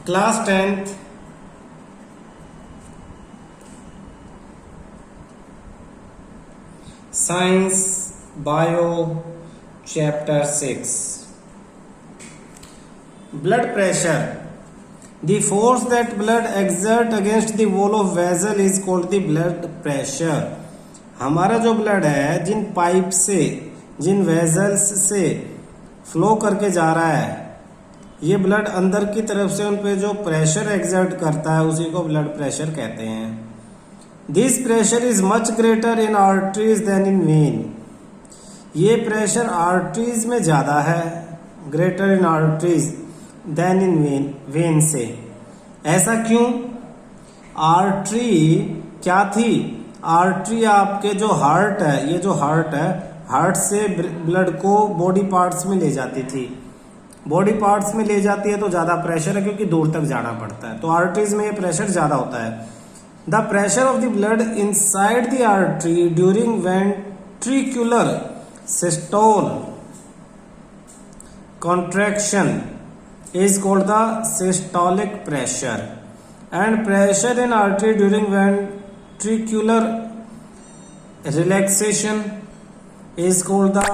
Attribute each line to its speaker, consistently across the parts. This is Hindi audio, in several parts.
Speaker 1: Class 10th science bio chapter 6 blood pressure the force that blood exert against the wall of vessel is called the blood pressure. हमारा जो ब्लड है जिन पाइप से जिन वेजल्स से फ्लो करके जा रहा है, ये ब्लड अंदर की तरफ से उन पे जो प्रेशर एक्सर्ट करता है उसी को ब्लड प्रेशर कहते हैं। This pressure is much greater in arteries than in vein. ये प्रेशर आर्टरीज में ज्यादा है, greater in arteries than in vein से। ऐसा क्यों? आर्टरी क्या थी? आर्टरी आपके जो हार्ट है, ये जो हार्ट है, हार्ट से ब्लड को बॉडी पार्ट्स में ले जाती थी। बॉडी पार्ट्स में ले जाती है तो ज्यादा प्रेशर है क्योंकि दूर तक जाना पड़ता है, तो आर्टरीज में ये प्रेशर ज्यादा होता है। The pressure of the blood inside the artery during ventricular systole contraction is called the systolic pressure and pressure in artery during ventricular relaxation is called the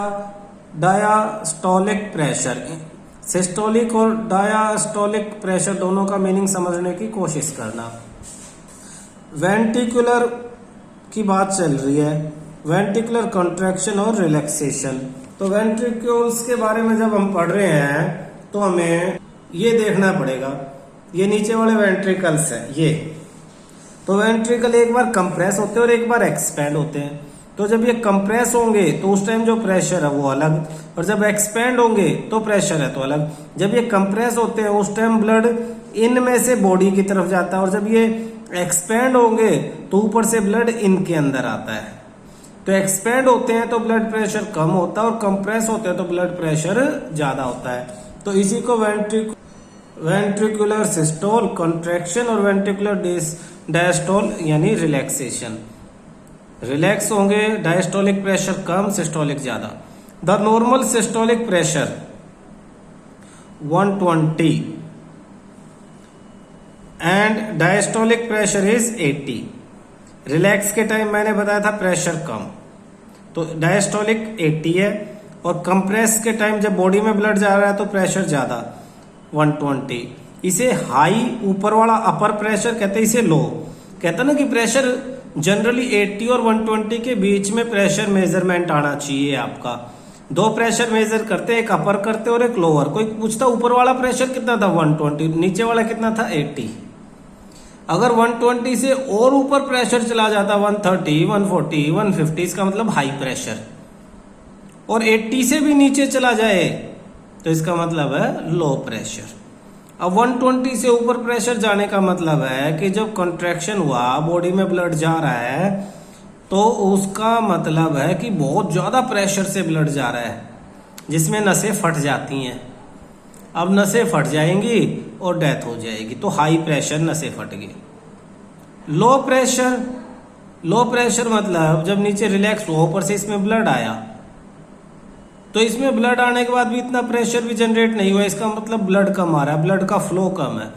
Speaker 1: diastolic pressure। Systolic और डायास्टोलिक प्रेशर दोनों का मीनिंग समझने की कोशिश करना। वेंट्रिकुलर की बात चल रही है, वेंट्रिकुलर कॉन्ट्रैक्शन और रिलैक्सेशन। तो वेंट्रिक्यूल्स के बारे में जब हम पढ़ रहे हैं तो हमें ये देखना पड़ेगा, ये नीचे वाले वेंट्रिकल्स हैं ये। तो वेंट्रिकल एक बार कंप्रेस होते हैं और एक बार एक्सपैंड होते हैं। तो जब ये कंप्रेस होंगे तो उस टाइम जो प्रेशर है वो अलग, और जब एक्सपैंड होंगे तो प्रेशर है तो अलग। जब ये कंप्रेस होते हैं उस टाइम ब्लड इनमें से बॉडी की तरफ जाता है, और जब ये एक्सपैंड होंगे तो ऊपर से ब्लड इनके अंदर आता है। तो एक्सपैंड होते हैं तो ब्लड प्रेशर कम होता है, और कंप्रेस होते हैं तो ब्लड प्रेशर ज्यादा होता है। तो इसी को वेंट्रिकुलर सिस्टोल कॉन्ट्रैक्शन और वेंट्रिकुलर डायस्टोल यानी रिलैक्सेशन। रिलैक्स होंगे, डायस्टोलिक प्रेशर कम, सिस्टोलिक ज्यादा। The normal systolic pressure 120 and diastolic pressure is 80। Relax के टाइम मैंने बताया था प्रेशर कम, तो डायस्टोलिक 80 है, और कंप्रेस के टाइम जब बॉडी में ब्लड जा रहा है तो प्रेशर ज्यादा 120। इसे हाई ऊपर वाला अपर प्रेशर कहते हैं, इसे लो कहते हैं ना कि प्रेशर जनरली 80 और 120 के बीच में प्रेशर मेजरमेंट आना चाहिए आपका। दो प्रेशर मेजर करते हैं, एक अपर करते और एक लोअर। कोई पूछता ऊपर वाला प्रेशर कितना था 120, नीचे वाला कितना था 80। अगर 120 से और ऊपर प्रेशर चला जाता 130, 140, 150, इसका मतलब हाई प्रेशर, और 80 से भी नीचे चला जाए तो इसका मतलब है लो प्रेशर। अब 120 से ऊपर प्रेशर जाने का मतलब है कि जब कॉन्ट्रैक्शन हुआ, बॉडी में ब्लड जा रहा है, तो उसका मतलब है कि बहुत ज्यादा प्रेशर से ब्लड जा रहा है, जिसमें नसें फट जाती हैं। अब नसें फट जाएंगी और डेथ हो जाएगी, तो हाई प्रेशर, नसें फट गई। लो प्रेशर मतलब जब नीचे रिलैक्स हुआ, ऊपर से इसमें ब्लड आया, तो इसमें ब्लड आने के बाद भी इतना प्रेशर भी जनरेट नहीं हुआ, इसका मतलब ब्लड कम आ रहा है, ब्लड का फ्लो कम है।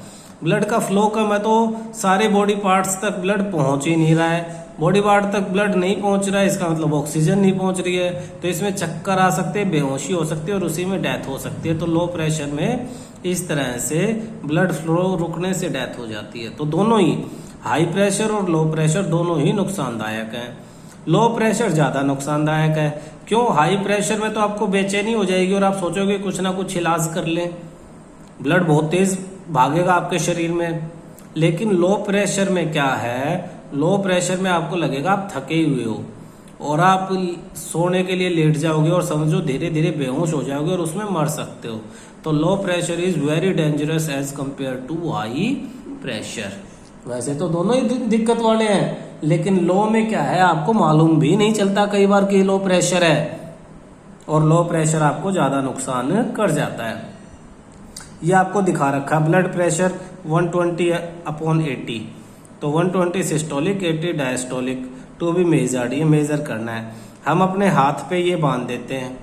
Speaker 1: ब्लड का फ्लो कम है तो सारे बॉडी पार्ट्स तक ब्लड पहुंच ही नहीं रहा है। बॉडी पार्ट तक ब्लड नहीं पहुंच रहा है, इसका मतलब ऑक्सीजन नहीं पहुंच रही है, तो इसमें चक्कर आ सकते हैं, बेहोशी हो सकती है, और उसी में डेथ हो सकती है। तो लो प्रेशर में इस तरह से ब्लड फ्लो रुकने से डेथ हो जाती है। तो दोनों ही, हाई प्रेशर और लो प्रेशर दोनों ही नुकसानदायक है। लो प्रेशर ज्यादा नुकसानदायक है। क्यों? हाई प्रेशर में तो आपको बेचैनी हो जाएगी और आप सोचोगे कुछ ना कुछ इलाज कर लें, ब्लड बहुत तेज भागेगा आपके शरीर में। लेकिन लो प्रेशर में क्या है, लो प्रेशर में आपको लगेगा आप थके हुए हो, और आप सोने के लिए लेट जाओगे और समझो धीरे धीरे बेहोश हो जाओगे और उसमें मर सकते हो। तो low pressure is very dangerous as compare to high pressure. वैसे तो दोनों ही दिक्कत वाले हैं, लेकिन लो में क्या है आपको मालूम भी नहीं चलता कई बार कि लो प्रेशर है, और लो प्रेशर आपको ज्यादा नुकसान कर जाता है। ये आपको दिखा रखा ब्लड प्रेशर 120/80, तो 120 systolic, 80 diastolic to be measured. ये मेजर करना है। हम अपने हाथ पे ये बांध देते हैं,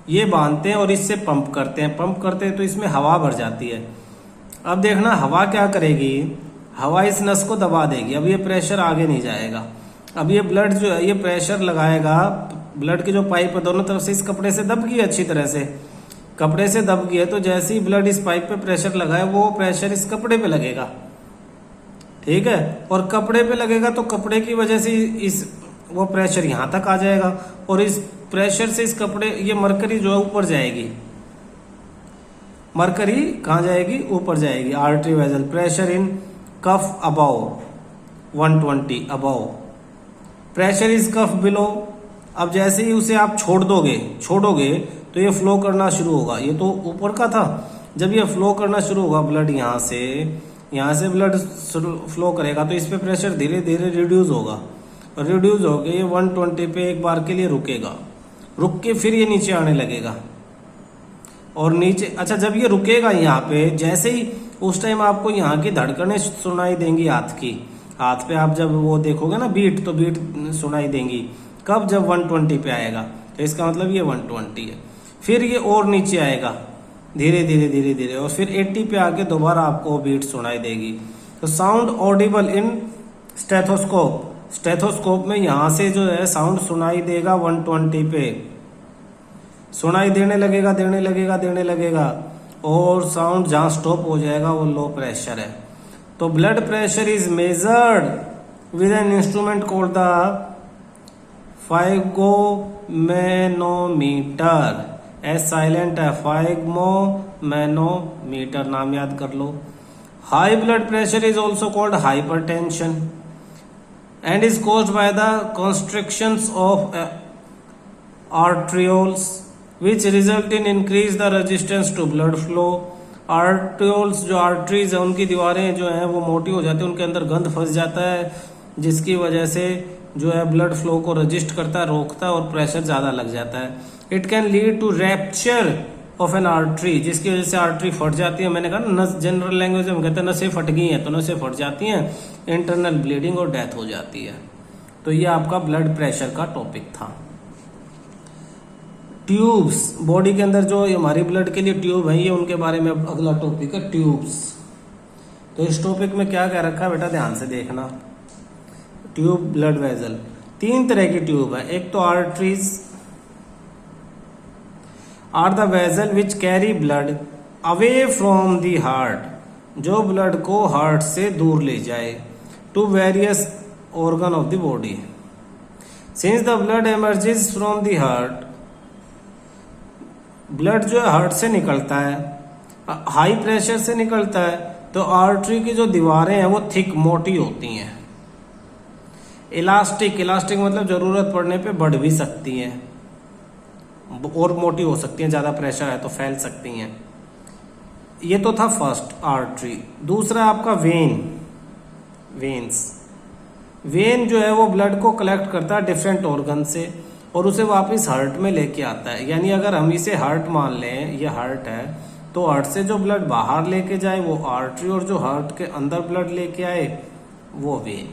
Speaker 1: ये बांधते हैं और इससे पंप करते हैं तो इसमें हवा भर जाती है। अब देखना हवा क्या करेगी, हवा इस नस को दबा देगी। अब ये प्रेशर आगे नहीं जाएगा। अब ये ब्लड जो है ये प्रेशर लगाएगा, ब्लड की जो पाइप है दोनों तरफ से इस कपड़े से दब गई अच्छी तरह से, कपड़े से दब गई है, तो जैसे ही ब्लड इस पाइप पे प्रेशर लगाए वो प्रेशर इस कपड़े पे लगेगा, ठीक है। और कपड़े पे लगेगा तो कपड़े की वजह से इस वो प्रेशर यहां तक आ जाएगा, और इस प्रेशर से इस कपड़े ये मरकरी जो है ऊपर जाएगी। मरकरी कहाँ जाएगी, ऊपर जाएगी। Artery vessel pressure in cuff above 120 above, pressure is cuff below. अब जैसे ही उसे आप छोड़ोगे तो ये फ्लो करना शुरू होगा। ये तो ऊपर का था, जब ये फ्लो करना शुरू होगा ब्लड यहाँ से ब्लड फ्लो करेगा तो इस पे प्रेशर धीरे धीरे रिड्यूस होगा, और रिड्यूस होकर ये 120 पे एक बार के लिए रुकेगा, रुक के फिर ये नीचे आने लगेगा। और नीचे अच्छा जब ये रुकेगा यहाँ पे, जैसे ही उस टाइम आपको यहाँ की धड़कनें सुनाई देंगी हाथ पे आप जब वो देखोगे ना बीट, तो बीट सुनाई देंगी। कब, जब 120 पे आएगा, तो इसका मतलब ये 120 है। फिर ये और नीचे आएगा धीरे धीरे और फिर 80 पे आके दोबारा आपको बीट सुनाई देगी। तो साउंड ऑडिबल इन स्टेथोस्कोप में यहाँ से जो है साउंड सुनाई देगा 120 पे, सुनाई देने लगेगा और साउंड जहां स्टॉप हो जाएगा वो लो प्रेशर है। तो blood pressure is measured with an instrument called the sphygmomanometer. S silent है, फाइगोमेनोमीटर नाम याद कर लो। High blood pressure is also called hypertension and is caused by the constrictions of arterioles which result in increase the resistance to blood flow। Arterioles जो आर्टरीज है उनकी दीवारें जो हैं वो मोटी हो जाती है, उनके अंदर गंद फंस जाता है, जिसकी वजह से जो है ब्लड फ्लो को रजिस्ट करता है, रोकता है और प्रेशर ज्यादा लग जाता है। It can lead to rupture of an artery, जिसकी वजह से आर्टरी फट जाती है। मैंने कहा ना नस, जनरल लैंग्वेज में हम कहते हैं नसें फट गई हैं, तो नसें फट जाती हैं, इंटरनल ब्लीडिंग और डेथ हो जाती है। तो ये आपका ब्लड प्रेशर का टॉपिक था। ट्यूब्स, बॉडी के अंदर जो हमारी ब्लड के लिए ट्यूब है, ये उनके बारे में अब अगला टॉपिक है ट्यूब्स। तो इस टॉपिक में क्या कह रखा है बेटा, ध्यान से देखना। ट्यूब, ब्लड वेजल, 3 तरह की ट्यूब है। एक तो arteries are the vessel which carry blood away from the heart, जो ब्लड को हार्ट से दूर ले जाए, to various organ of the body. Since the blood emerges from the heart, blood जो है हार्ट से निकलता है, हाई प्रेशर से निकलता है, तो आर्टरी की जो दीवारें हैं वो थिक, मोटी होती हैं। इलास्टिक मतलब जरूरत पड़ने पे बढ़ भी सकती हैं और मोटी हो सकती हैं, ज्यादा प्रेशर है तो फैल सकती हैं। ये तो था फर्स्ट आर्टरी। दूसरा आपका वेन जो है वो ब्लड को कलेक्ट करता है डिफरेंट ऑर्गन से और उसे वापस हार्ट में लेके आता है। यानी अगर हम इसे हार्ट मान लें, ये हार्ट है, तो हार्ट से जो ब्लड बाहर लेके जाए वो आर्टरी, और जो हार्ट के अंदर ब्लड लेके आए वो when.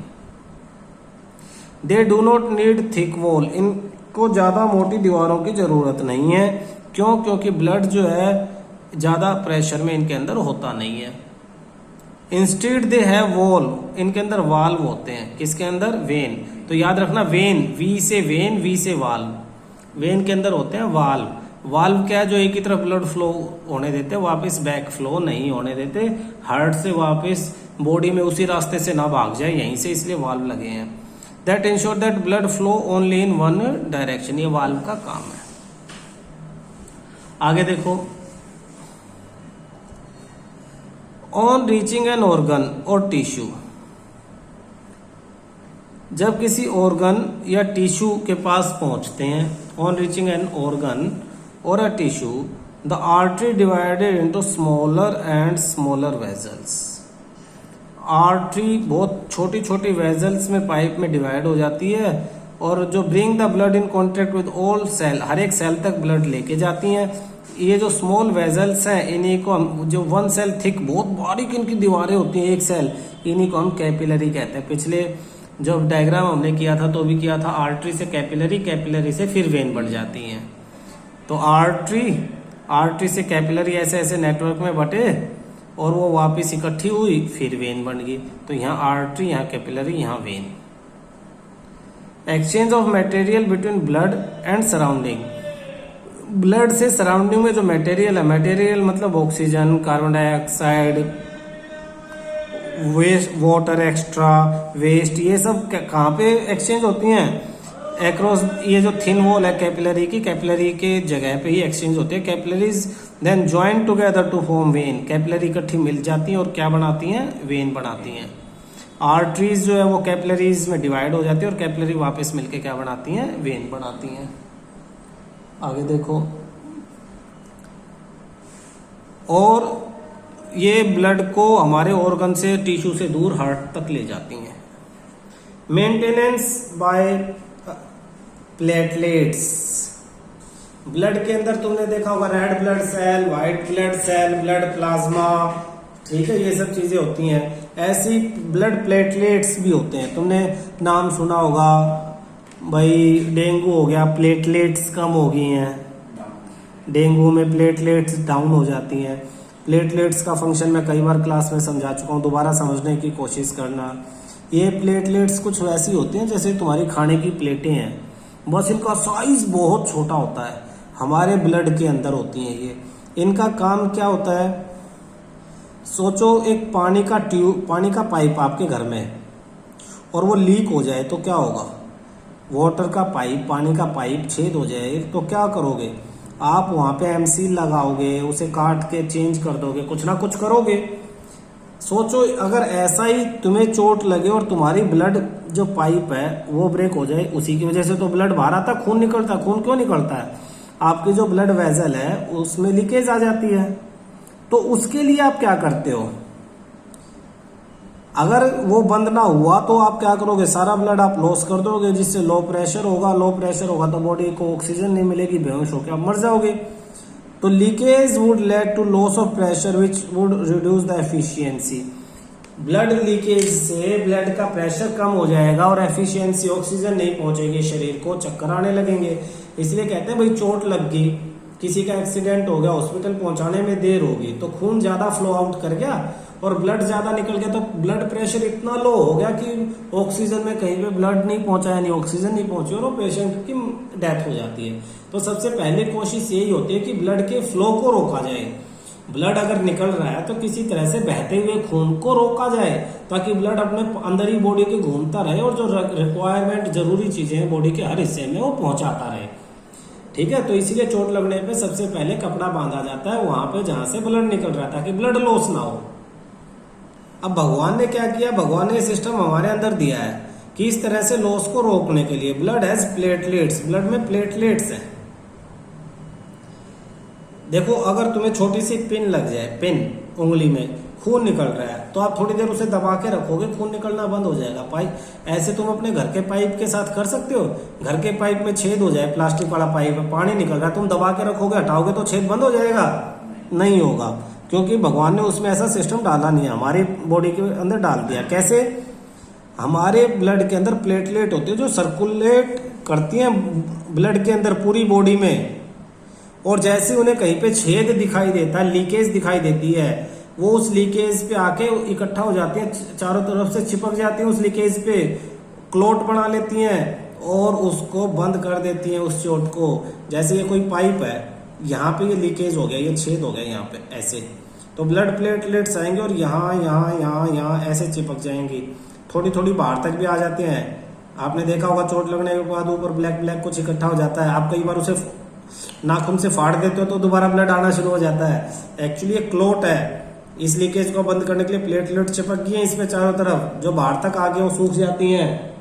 Speaker 1: They do not need thick wall, इनको ज्यादा मोटी दीवारों की जरूरत नहीं है। क्यों? क्योंकि ब्लड जो है ज्यादा प्रेशर में इनके अंदर होता नहीं है। इंस्टेड दे हैव वॉल, इनके अंदर वाल्व होते हैं। किसके अंदर? वेन। तो याद रखना वेन, वी से वाल्व, वेन के अंदर होते हैं वाल्व। वाल्व क्या है? जो एक ही तरफ ब्लड फ्लो होने देते, वापस बैक फ्लो नहीं होने देते, हार्ट से वापस बॉडी में उसी रास्ते से ना भाग जाए यहीं से, इसलिए वाल्व लगे हैं। That ensure that blood flow only in one direction, ये वाल्व का काम है। आगे देखो, ऑन रीचिंग एन ऑर्गन और टिश्यू, जब किसी ऑर्गन या टिश्यू के पास पहुंचते हैं, ऑन रीचिंग एन ऑर्गन और a tissue, the artery divided into smaller and smaller vessels. Artery बहुत छोटी छोटी वेजल्स में, पाइप में डिवाइड हो जाती है, और जो bring the blood in contact with all cell, हर एक सेल तक ब्लड लेके जाती हैं। ये जो स्मॉल वेजल्स हैं, इन्हीं को हम, जो वन सेल थिक, बहुत बारीक इनकी दीवारें होती हैं, एक सेल, इन्हीं को हम कैपिलरी कहते हैं। पिछले जब डायग्राम हमने किया था तो भी किया था, आर्टरी से कैपिलरी, कैपिलरी से फिर वेन बढ़ जाती हैं। तो आर्टरी से कैपिलरी ऐसे ऐसे नेटवर्क में बटे, और वो वापस इकट्ठी हुई, फिर वेन बन गई। तो यहाँ आर्टरी, यहाँ कैपिलरी, यहाँ vein. Exchange of material between blood and surrounding. Blood से सराउंडिंग में जो मटेरियल है, मटेरियल मतलब oxygen, carbon dioxide, waste water, extra waste, ये सब कहाँ पे एक्सचेंज होती हैं? एक्रॉस ये जो थिन वॉल है कैपिलरी की, कैपिलरी के जगह पे ही एक्सचेंज होते हैं। Capillaries then join together to form vein. Capillary इकट्ठी मिल जाती हैं और क्या बनाती हैं? वेन बनाती हैं। आर्टरीज जो है वो कैपिलरीज में डिवाइड हो जाती है और कैपिलरी वापस मिलके क्या बनाती हैं? वेन बनाती हैं। आगे देखो, और ये ब्लड को हमारे ऑर्गन से, टिश्यू से दूर हार्ट तक ले जाती हैं। Maintenance bye platelets. ब्लड के अंदर तुमने देखा होगा red blood cell, white blood cell, blood plasma, ठीक है, ये सब चीजें होती हैं। ऐसी ब्लड प्लेटलेट्स भी होते हैं। तुमने नाम सुना होगा भाई, डेंगू हो गया, प्लेटलेट्स कम हो गई हैं। डेंगू में प्लेटलेट्स डाउन हो जाती हैं। प्लेटलेट्स का फंक्शन मैं कई बार क्लास में समझा चुका हूँ, दोबारा समझने की कोशिश करना। ये प्लेटलेट्स कुछ वैसी होती हैं जैसे तुम्हारी खाने की प्लेटें हैं, बस इनका साइज बहुत छोटा होता है। हमारे ब्लड के अंदर होती हैं ये। इनका काम क्या होता है? सोचो एक पानी का ट्यूब, पानी का पाइप आपके घर में है और वो लीक हो जाए तो क्या होगा? वाटर का पाइप, पानी का पाइप छेद हो जाए तो क्या करोगे? आप वहाँ पे एमसील लगाओगे, उसे काट के चेंज कर दोगे, कुछ ना कुछ करोगे। सोचो अगर ऐसा ही तुम्हें चोट लगे और तुम्हारी ब्लड जो पाइप है वो ब्रेक हो जाए, उसी की वजह से तो ब्लड बाहर आता, खून निकलता है। खून क्यों निकलता है? आपकी जो ब्लड वेजल है उसमें लीकेज आ जाती है। तो उसके लिए आप क्या करते हो? अगर वो बंद ना हुआ तो आप क्या करोगे? सारा ब्लड आप लॉस कर दोगे, जिससे लो प्रेशर होगा। लो प्रेशर होगा तो बॉडी को ऑक्सीजन नहीं मिलेगी, बेहोश होकर आप मर जाओगे। तो leakage would led to loss of pressure which would reduce the efficiency. Blood leakage से ब्लड का प्रेशर कम हो जाएगा और एफिशिएंसी, ऑक्सीजन नहीं पहुंचेगी शरीर को, चक्कर आने लगेंगे। इसलिए कहते हैं भाई चोट लग गई, किसी का एक्सीडेंट हो गया, हॉस्पिटल पहुंचाने में देर होगी तो खून ज्यादा फ्लो आउट कर गया और ब्लड ज्यादा निकल गया, तो ब्लड प्रेशर इतना लो हो गया कि ऑक्सीजन में कहीं पे ब्लड नहीं पहुंचा, यानी ऑक्सीजन नहीं पहुंची और पेशेंट की डेथ हो जाती है। तो सबसे पहले कोशिश यही होती है कि ब्लड के फ्लो को रोका जाए। ब्लड अगर निकल रहा है तो किसी तरह से बहते हुए खून को रोका जाए ताकि ब्लड अपने अंदर ही बॉडी के घूमता रहे और जो रिक्वायरमेंट, जरूरी चीजें हैं बॉडी के हर हिस्से में वो पहुंचाता रहे। ठीक है, तो इसीलिए चोट लगने पे सबसे पहले कपड़ा बांधा जाता है वहां पे जहां से ब्लड निकल रहा है ताकि ब्लड लॉस ना हो। अब भगवान ने क्या किया? भगवान ने सिस्टम हमारे अंदर दिया है कि इस तरह से लॉस को रोकने के लिए ब्लड हैज प्लेटलेट्स, ब्लड में प्लेटलेट्स है। देखो अगर तुम्हें छोटी सी पिन लग जाए, पिन उंगली में, खून निकल रहा है तो आप थोड़ी देर उसे दबा के रखोगे, खून निकलना बंद हो जाएगा। पाइप ऐसे तुम अपने घर के पाइप के साथ कर सकते हो। घर के पाइप में छेद हो जाए, प्लास्टिक वाला पाइप है, पानी निकल रहा है, तुम दबा के रखोगे, हटाओगे तो छेद बंद हो जाएगा? नहीं होगा, क्योंकि भगवान ने उसमें ऐसा सिस्टम डाला नहीं है, हमारी बॉडी के अंदर डाल दिया। कैसे? हमारे ब्लड के अंदर प्लेटलेट होती है जो सर्कुलेट करती हैं ब्लड के अंदर पूरी बॉडी में, और जैसे उन्हें कहीं पे छेद दिखाई देता है, लीकेज दिखाई देती है, वो उस लीकेज पे आके इकट्ठा हो जाती है, चारों तरफ से चिपक जाती है उस लीकेज पे, क्लोट बना लेती हैं और उसको बंद कर देती हैं उस चोट को। जैसे ये कोई पाइप है, यहाँ पे ये लीकेज हो गया, ये छेद हो गया यहाँ पे ऐसे, तो ब्लड प्लेटलेट्स आएंगे और यहाँ यहाँ यहाँ यहाँ ऐसे चिपक जाएंगी, थोड़ी थोड़ी बाहर तक भी आ जाते हैं। आपने देखा होगा चोट लगने के बाद ऊपर ब्लैक ब्लैक कुछ इकट्ठा हो जाता है, आप कई बार उसे नाखून से फाड़ देते हो तो दोबारा ब्लड आना शुरू हो जाता है। एक्चुअली ये क्लोट है, इस लीकेज को बंद करने के लिए प्लेटलेट चिपक गई है इसमें चारों तरफ, जो बाहर तक आगे वो सूख जाती हैं।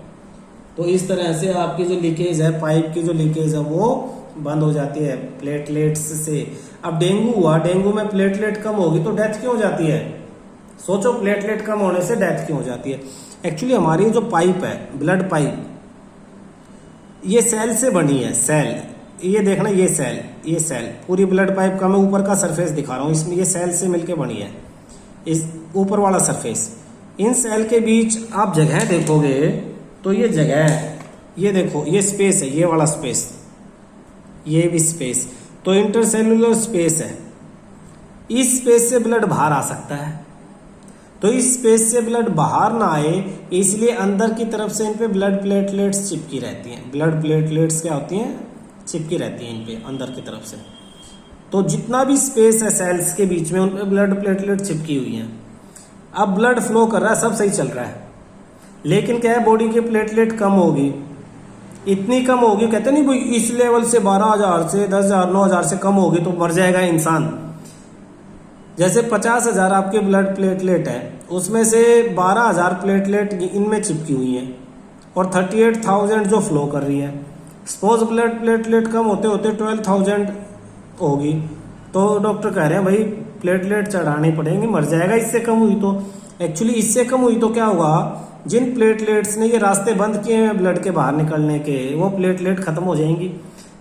Speaker 1: तो इस तरह से आपकी जो लीकेज है, पाइप की जो लीकेज है वो बंद हो जाती है प्लेटलेट्स से। अब डेंगू हुआ, डेंगू में प्लेटलेट कम होगी तो डेथ क्यों हो जाती है? सोचो प्लेटलेट कम होने से डेथ क्यों हो जाती है? एक्चुअली हमारी जो पाइप है, ब्लड पाइप, ये सेल से बनी है। सेल, ये देखना, ये सेल पूरी ब्लड पाइप का मैं ऊपर का सरफेस दिखा रहा हूँ, इसमें ये सेल से मिलके बनी है, इस ऊपर वाला सरफेस। इन सेल के बीच आप जगह देखोगे तो ये जगह है, ये देखो ये स्पेस है, ये वाला स्पेस, ये भी स्पेस, तो इंटरसेलुलर स्पेस है। इस स्पेस से ब्लड बाहर आ सकता है। तो इस स्पेस से ब्लड बाहर ना आए इसलिए अंदर की तरफ से इन पे ब्लड प्लेटलेट्स चिपकी रहती हैं। ब्लड प्लेटलेट्स क्या होती हैं? चिपकी रहती हैं इन पे अंदर की तरफ से। तो जितना भी स्पेस है सेल्स के बीच में उन पे ब्लड प्लेटलेट चिपकी हुई हैं। अब ब्लड फ्लो कर रहा है, सब सही चल रहा है, लेकिन क्या है, बॉडी की प्लेटलेट कम होगी, इतनी कम होगी, कहते नहीं भाई इस लेवल से 12,000 से 10,000 9,000 से कम होगी तो मर जाएगा इंसान। जैसे 50,000 आपके ब्लड प्लेटलेट है, उसमें से 12,000 प्लेटलेट इनमें चिपकी हुई है और 38,000 जो फ्लो कर रही है। सपोज ब्लड प्लेटलेट कम होते होते 12,000 होगी, तो डॉक्टर कह रहे हैं भाई प्लेटलेट चढ़ानी पड़ेंगी, मर जाएगा इससे कम हुई तो। एक्चुअली इससे कम हुई तो क्या हुआ, जिन प्लेटलेट्स ने ये रास्ते बंद किए हैं ब्लड के बाहर निकलने के, वो प्लेटलेट खत्म हो जाएंगी।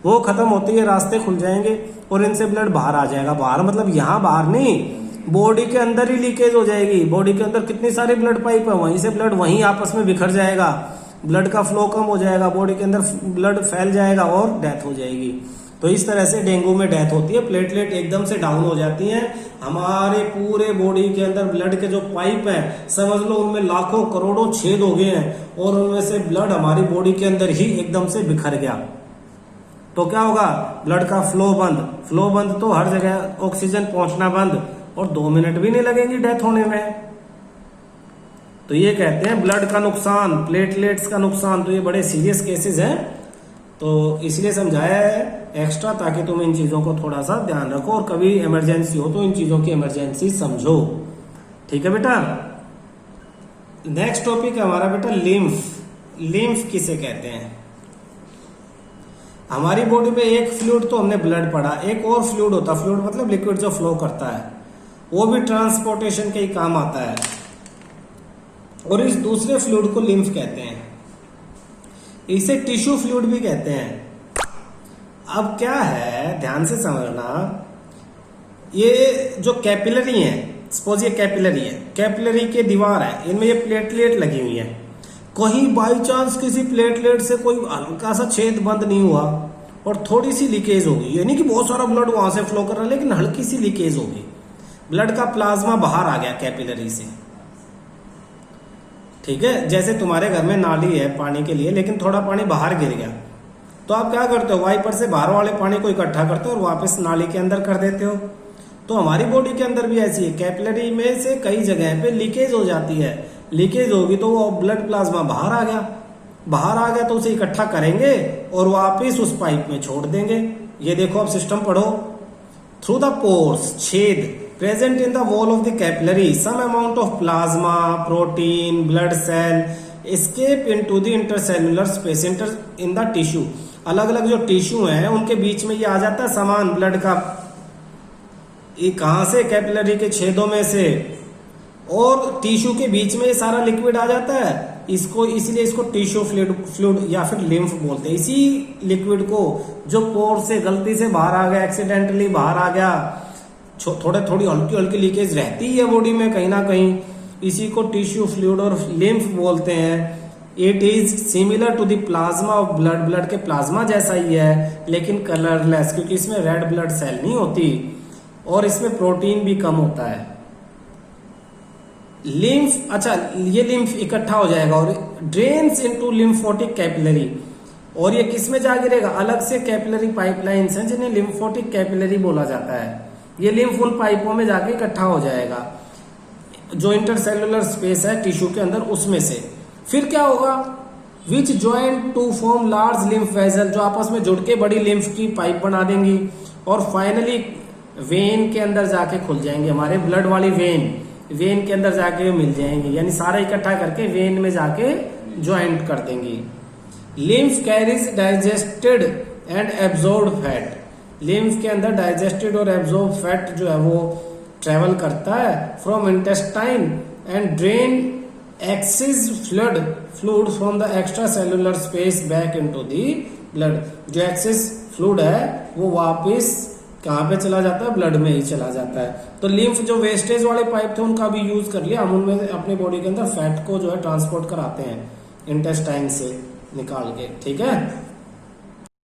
Speaker 1: वो खत्म होते ही रास्ते खुल जाएंगे और इनसे ब्लड बाहर आ जाएगा। बाहर मतलब यहाँ बाहर नहीं, बॉडी के अंदर ही लीकेज हो जाएगी। बॉडी के अंदर कितनी सारी ब्लड पाइप है, वहीं से ब्लड वहीं आपस में बिखर जाएगा, ब्लड का फ्लो कम हो जाएगा, बॉडी के अंदर ब्लड फैल जाएगा और डेथ हो जाएगी। तो इस तरह से डेंगू में डेथ होती है, प्लेटलेट एकदम से डाउन हो जाती हैं। हमारे पूरे बॉडी के अंदर ब्लड के जो पाइप हैं, समझ लो उनमें लाखों करोड़ों छेद हो गए हैं और उनमें से ब्लड हमारी बॉडी के अंदर ही एकदम से बिखर गया। तो क्या होगा, ब्लड का फ्लो बंद तो हर जगह ऑक्सीजन पहुंचना बंद और 2 मिनट भी नहीं लगेंगी डेथ होने में। तो ये कहते हैं ब्लड का नुकसान, प्लेटलेट्स का नुकसान। तो ये बड़े सीरियस केसेस हैं, तो इसलिए समझाया है एक्स्ट्रा, ताकि तुम इन चीजों को थोड़ा सा ध्यान रखो और कभी इमरजेंसी हो तो इन चीजों की इमरजेंसी समझो। ठीक है बेटा। नेक्स्ट टॉपिक है हमारा बेटा लिम्फ। लिम्फ किसे कहते हैं? हमारी बॉडी में एक फ्लूइड तो हमने ब्लड पढ़ा, एक और फ्लूइड होता है, फ्लूइड मतलब लिक्विड जो फ्लो करता है, वो भी ट्रांसपोर्टेशन के ही काम आता है और इस दूसरे फ्लूइड को लिम्फ कहते हैं। इसे टिश्यू फ्लूइड भी कहते हैं। अब क्या है, ध्यान से समझना, ये जो कैपिलरी है, सपोज ये कैपिलरी है, कैपिलरी के दीवार है, इनमें ये प्लेटलेट लगी हुई है। कहीं बाई चांस किसी प्लेटलेट से कोई हल्का सा छेद बंद नहीं हुआ और थोड़ी सी लीकेज होगी, यानी कि बहुत सारा ब्लड वहां से फ्लो कर रहा है लेकिन हल्की सी लीकेज होगी, ब्लड का प्लाज्मा बाहर आ गया कैपिलरी से। ठीक है, जैसे तुम्हारे घर में नाली है पानी के लिए, लेकिन थोड़ा पानी बाहर गिर गया, तो आप क्या करते हो, वाइपर से बाहर वाले पानी को इकट्ठा करते हो और वापस नाली के अंदर कर देते हो। तो हमारी बॉडी के अंदर भी ऐसी है, कैपिलरी में से कई जगह पे लीकेज हो जाती है। लीकेज होगी तो वो ब्लड प्लाज्मा बाहर आ गया तो उसे इकट्ठा करेंगे और वापस उस पाइप में छोड़ देंगे। ये देखो, अब सिस्टम पढ़ो। थ्रू द पोर्स, छेद, present in the wall of the capillary, some amount of plasma, protein, blood cell escape into the intercellular space in the tissue. अलग अलग जो टिश्यू हैं उनके बीच में ये आ जाता है सामान ब्लड का, ये कहां से, कैपिलरी के छेदों में से, और टिश्यू के बीच में ये सारा लिक्विड आ जाता है। इसको इसलिए इसको टिश्यू फ्लूइड या फिर लिम्फ बोलते हैं। इसी लिक्विड को जो पोर से गलती से बाहर आ गया, एक्सीडेंटली बाहर आ गया, थोड़ी हल्की हल्की लीकेज रहती है बॉडी में कहीं ना कहीं, इसी को टिश्यू फ्लूइड और लिम्फ बोलते हैं। It is similar to the plasma of blood, blood के प्लाज्मा जैसा ही है लेकिन कलरलेस, क्योंकि इसमें रेड ब्लड सेल नहीं होती और इसमें प्रोटीन भी कम होता है। लिम्फ, अच्छा ये लिम्फ इकट्ठा हो जाएगा और ड्रेन्स इनटू लिम्फोटिक कैपिलरी, और ये किस में जा गिरेगा, अलग से कैपिलरी पाइपलाइंस हैं जिन्हें लिम्फोटिक कैपिलरी बोला जाता है। ये लिम्फ उन पाइपों में जाके इकट्ठा हो जाएगा जो इंटरसेल्युलर स्पेस है टिश्यू के अंदर, उसमें से। फिर क्या होगा, which joint to form large lymph vessel, जो आपस में जुड़ के बड़ी लिम्फ की पाइप बना देंगी और फाइनली वेन के अंदर जाके खुल जाएंगे। हमारे ब्लड वाली वेन के अंदर जाके मिल जाएंगी, यानी सारा इकट्ठा करके वेन में जाके ज्वाइंट कर देंगी। Lymph carries digested and absorbed fat, lymph के अंदर डाइजेस्टेड और एब्जॉर्ब फैट जो है वो ट्रेवल करता है from intestine and drain access fluid from the extra cellular space back into the blood. जो एक्सेस फ्लूइड है वो वापस कहाँ पे चला जाता है, ब्लड में ही चला जाता है। तो लिम्फ जो वेस्टेज वाले पाइप थे उनका भी यूज कर लिया हम, उनमें अपने बॉडी के अंदर फैट को जो है ट्रांसपोर्ट कराते हैं इंटेस्टाइन से निकाल के। ठीक है।